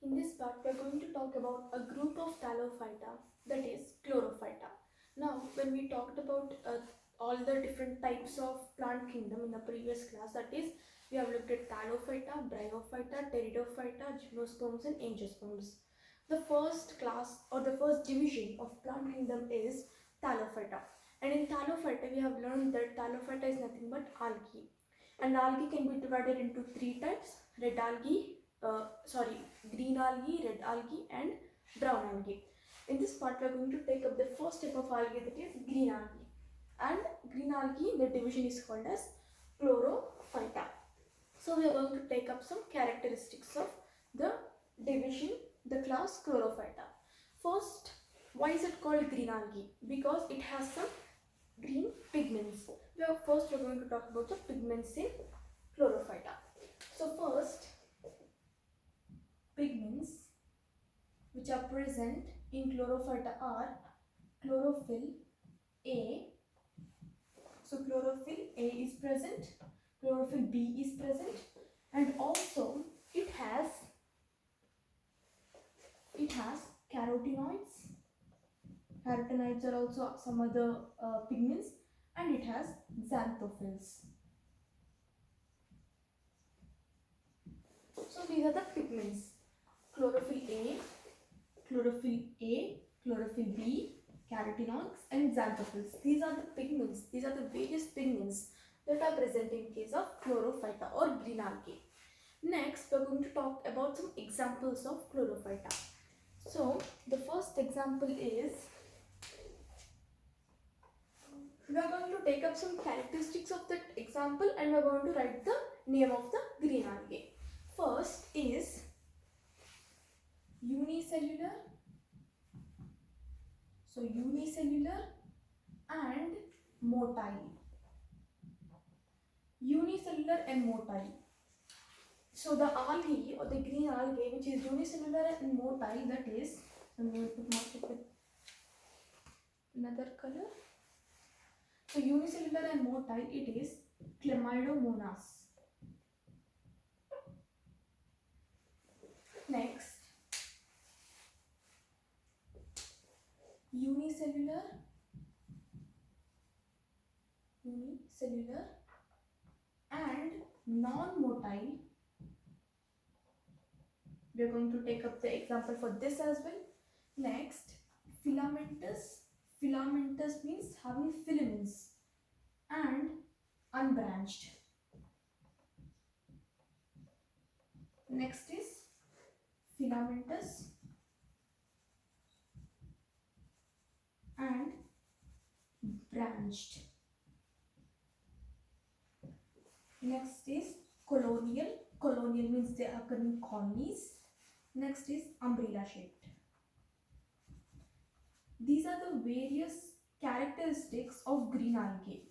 In this part, we are going to talk about a group of Thallophyta, that is Chlorophyta. Now, when we talked about all the different types of plant kingdom in the previous class, that is, we have looked at Thallophyta, Bryophyta, Pteridophyta, Gymnosperms and Angiosperms. The first class or the first division of plant kingdom is Thallophyta. And in Thallophyta, we have learned that Thallophyta is nothing but algae. And algae can be divided into three types: red algae, green algae, red algae, and brown algae. In this part, we are going to take up the first type of algae, that is green algae. And green algae, the division is called as Chlorophyta. So we are going to take up some characteristics of the division, the class Chlorophyta. First, why is it called green algae? Because it has some green pigments. First, we are going to talk about the pigments in Chlorophyta. So first, pigments which are present in Chlorophyta are chlorophyll A. So chlorophyll A is present, chlorophyll B is present, and also it has carotenoids. Carotenoids are also some other pigments, and it has xanthophylls. So these are the pigments: chlorophyll A, chlorophyll A, chlorophyll B, carotenoids and xanthophylls. These are the pigments. These are the various pigments that are present in case of Chlorophyta or green algae. Next, we are going to talk about some examples of Chlorophyta. So the first example is, we are going to take up some characteristics of that example and we are going to write the name of the green algae. First is unicellular. So unicellular and motile. Unicellular and motile. So the algae or the green algae which is unicellular and motile, that is, I'm going to mark it with another color. So unicellular and motile, it is Chlamydomonas. Next, unicellular and non-motile. We are going to take up the example for this as well. Next, filamentous. Filamentous means having filaments and unbranched. Next is filamentous and branched. Next is colonial. Colonial means they occur in colonies. Next is umbrella shaped. These are the various characteristics of green algae.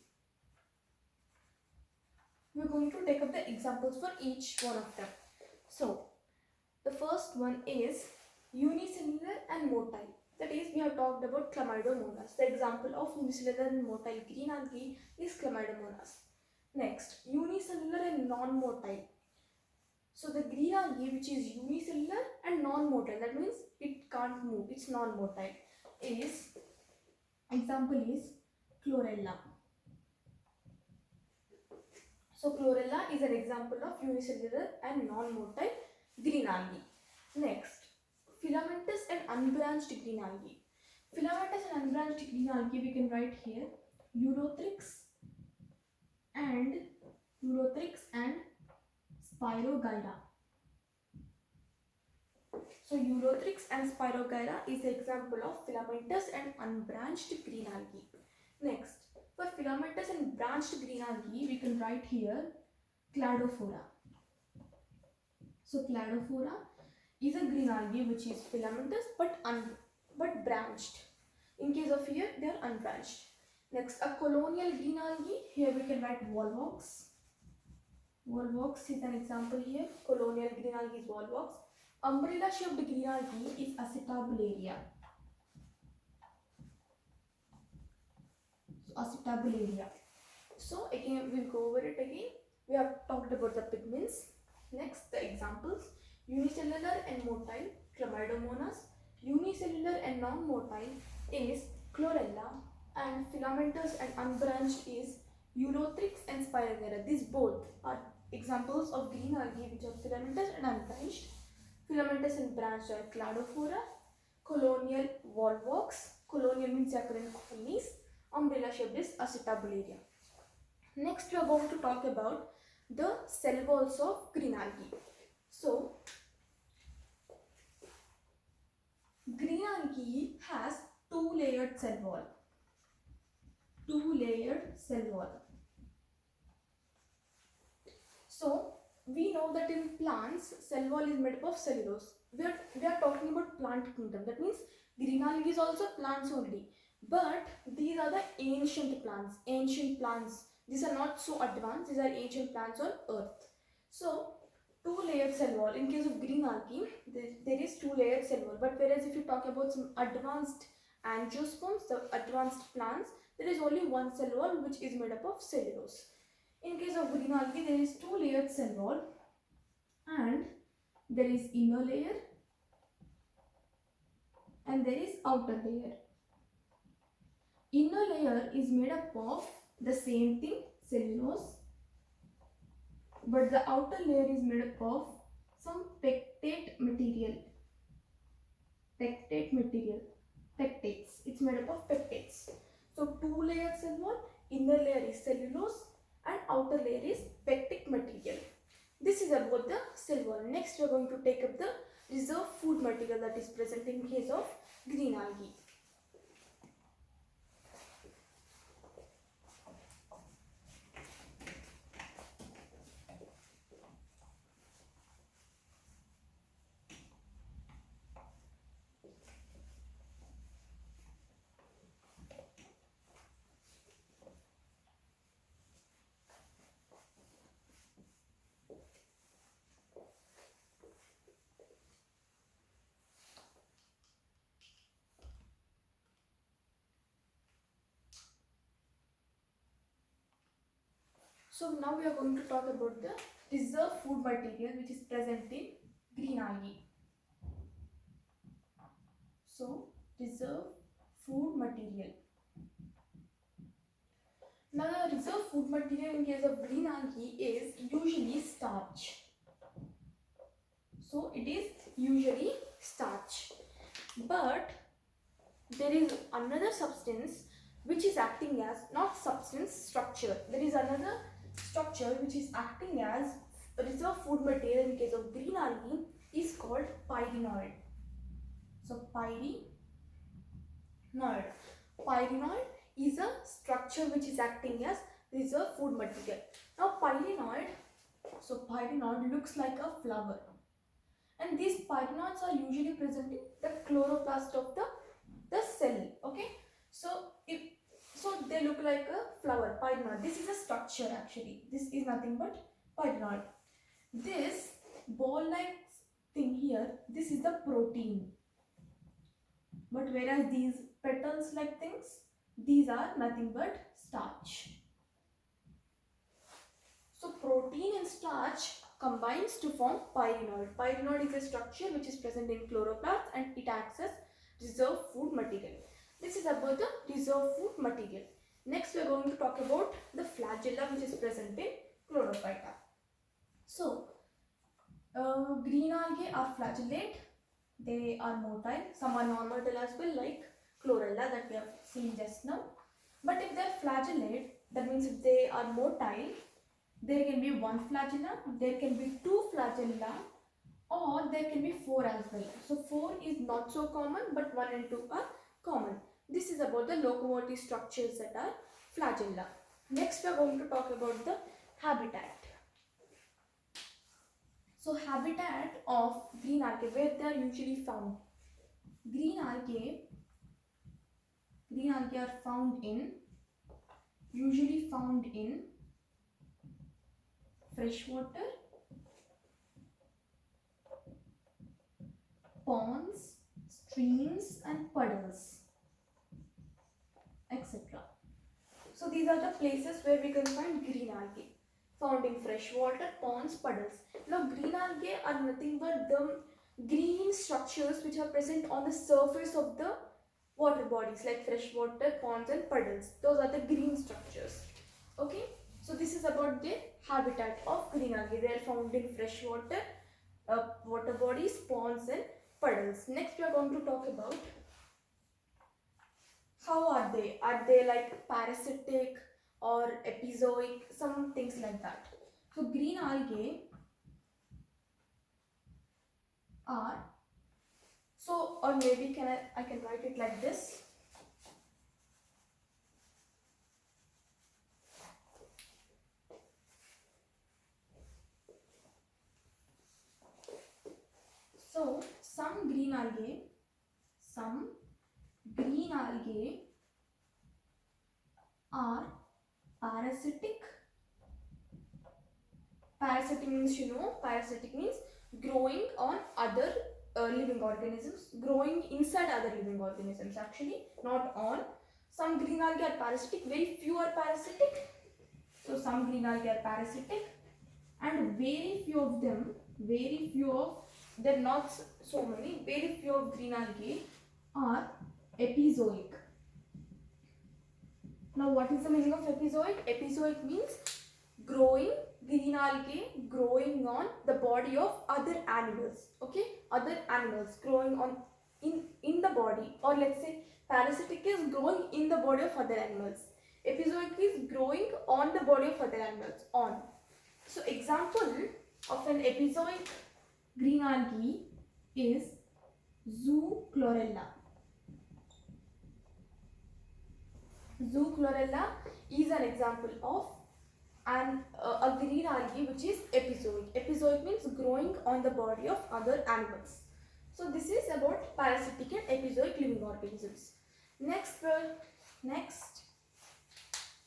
We are going to take up the examples for each one of them. So, the first one is unicellular and motile. That is, we have talked about Chlamydomonas. The example of unicellular and motile green algae is Chlamydomonas. Next, unicellular and non-motile. So the green algae which is unicellular and non-motile, that means it can't move, it's non-motile, example is Chlorella. So Chlorella is an example of unicellular and non-motile green algae. Next, filamentous and unbranched green algae. Filamentous and unbranched green algae we can write here Urothrix and Spirogyra. So Urothrix and Spirogyra is an example of filamentous and unbranched green algae. Next, for filamentous and branched green algae, we can write here Cladophora. So Cladophora is a green algae which is filamentous but branched. In case of here, they are unbranched. Next, a colonial green algae. Here we can write Volvox. Volvox is an example here. Colonial green algae is Volvox. Umbrella shaped green algae is Acetabularia. So again, we'll go over it again. We have talked about the pigments. Next, the examples. Unicellular and motile Chlamydomonas. Unicellular and non-motile is Chlorella, and filamentous and unbranched is Ulothrix and Spironera. These both are examples of green algae which are filamentous and unbranched. Filamentous and branched are Cladophora, colonial volvox. Colonial means they occur in colonies. Umbrella shaped is Acetabularia. Next we are going to talk about the cell walls of green algae. So, green algae has two-layered cell wall. Two-layered cell wall. So, we know that in plants, cell wall is made up of cellulose. We are talking about plant kingdom. That means green algae is also plants only. But these are the ancient plants. Ancient plants. These are not so advanced. These are ancient plants on Earth. So, two-layered cell wall. In case of green algae, there is two-layered cell wall. But whereas if you talk about some advanced angiosperms, the advanced plants, there is only one cell wall which is made up of cellulose. In case of green algae, there is two-layered cell wall, and there is inner layer and there is outer layer. Inner layer is made up of the same thing, cellulose, but the outer layer is made up of some pectate material. Pectates. It's made up of pectates. So two-layered cell wall, inner layer is cellulose and outer layer is pectic material. This is about the cell wall. Next we are going to take up the reserve food material that is present in case of green algae. So now we are going to talk about the reserve food material which is present in green algae. So reserve food material. Now the reserve food material in case of green algae is usually starch. So it is usually starch. But there is another substance which is acting as, not substance, structure. There is another structure which is acting as reserve food material in case of green algae is called pyrenoid. So pyrenoid is a structure which is acting as reserve food material. Now pyrenoid looks like a flower, and these pyrenoids are usually present in the chloroplast of the cell. Okay, so they look like a flower, pyrenoid. This is a structure actually. This is nothing but pyrenoid. This ball-like thing here, this is the protein. But whereas these petals-like things, these are nothing but starch. So protein and starch combines to form pyrenoid. Pyrenoid is a structure which is present in chloroplast and it acts as reserve food material. This is about the reserve food material. Next we are going to talk about the flagella which is present in chlorophyta. So green algae are flagellate. They are motile. Some are non-motile as well, like chlorella that we have seen just now. But if they are flagellate, that means if they are motile, there can be one flagella, there can be two flagella, or there can be four as well. So 4 is not so common, but 1 and 2 are common. This is about the locomotive structures that are flagella. Next we are going to talk about the habitat. So habitat of green algae, where they are usually found. Green algae are usually found in freshwater, ponds, streams and puddles, etc. So these are the places where we can find green algae, found in freshwater, ponds, puddles. Now green algae are nothing but the green structures which are present on the surface of the water bodies like freshwater, ponds and puddles. Those are the green structures. Okay, so this is about the habitat of green algae. They are found in freshwater, water bodies, ponds and puddles. Next we are going to talk about how are they? Are they like parasitic or epizoic? Some things like that. So green algae are, so, or maybe I can write it like this. So some green algae are parasitic. Parasitic means, you know, parasitic means growing on other living organisms, growing inside other living organisms, actually not on. Some green algae are parasitic, very few are parasitic. So some green algae are parasitic and very few of them, they're not so many, very few of green algae are epizoic. Now what is the meaning of epizoic? Epizoic means growing, green algae growing on the body of other animals. Okay, other animals growing on in the body, or let's say parasitic is growing in the body of other animals. Epizoic is growing on the body of other animals, on. So example of an epizoic green algae is Zoochlorella. Zoochlorella is an example of a green algae which is epizoic. Epizoic means growing on the body of other animals. So this is about parasitic and epizoic living organisms. Next,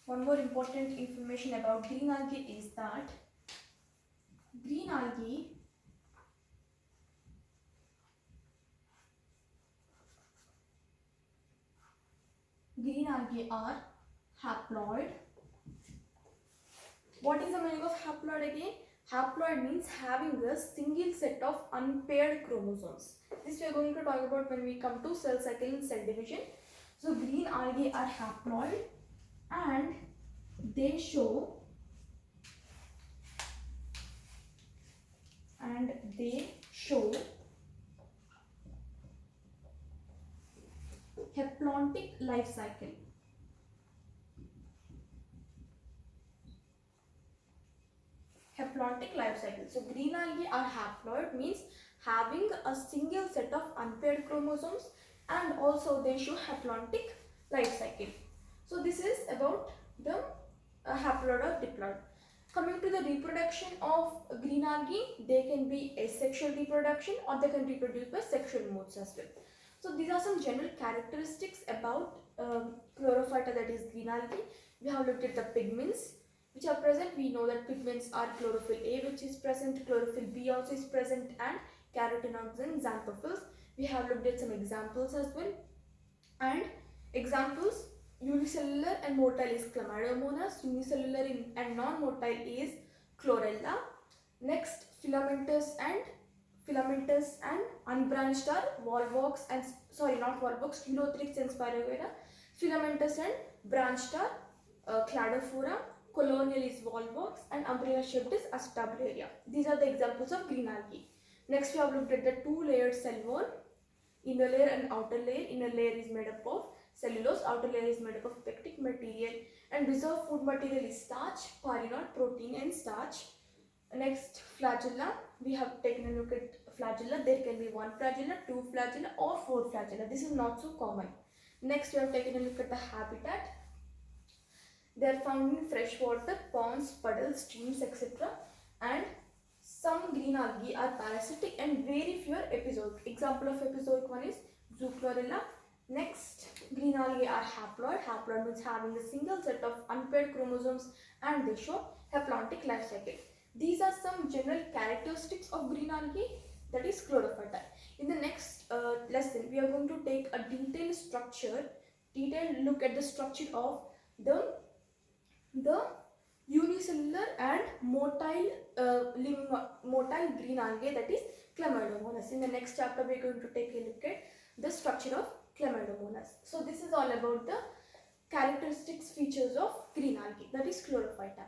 one more important information about green algae is that green algae are haploid. What is the meaning of haploid again? Haploid means having a single set of unpaired chromosomes. This we are going to talk about when we come to cell cycle and cell division. So green algae are haploid and they show haplontic life cycle. Haplontic life cycle. So green algae are haploid means having a single set of unpaired chromosomes, and also they show haplontic life cycle. So this is about the haploid or diploid. Coming to the reproduction of green algae, they can be asexual reproduction or they can reproduce by sexual modes as well. So these are some general characteristics about chlorophyta, that is green algae. We have looked at the pigments which are present. We know that pigments are chlorophyll A which is present, chlorophyll B also is present, and carotenoids and xanthophylls. We have looked at some examples as well. And examples, unicellular and motile is Chlamydomonas, unicellular and non-motile is Chlorella. Next, filamentous and unbranched are Volvox and, sorry, not Volvox, Ulothrix and Spirogyra. Filamentous and branched are Cladophora. Colonial is Volvox and umbrella shaped is Acetabularya. These are the examples of green algae. Next, we have looked at the two-layered cell wall, inner layer and outer layer. Inner layer is made up of cellulose, outer layer is made up of pectic material, and reserved food material is starch, parinode, protein and starch. Next, flagella. We have taken a look at flagella. There can be one flagella, two flagella or four flagella. This is not so common. Next, we have taken a look at the habitat. They are found in freshwater, ponds, puddles, streams, etc. And some green algae are parasitic and very few are epizoic. Example of epizoic one is Zoochlorella. Next, green algae are haploid. Haploid means having a single set of unpaired chromosomes and they show haplontic life cycle. These are some general characteristics of green algae, that is chlorophyta. In the next lesson, we are going to take a detailed look at the structure of the unicellular and motile green algae, that is Chlamydomonas. In the next chapter we are going to take a look at the structure of Chlamydomonas. So this is all about the characteristics features of green algae, that is Chlorophyta.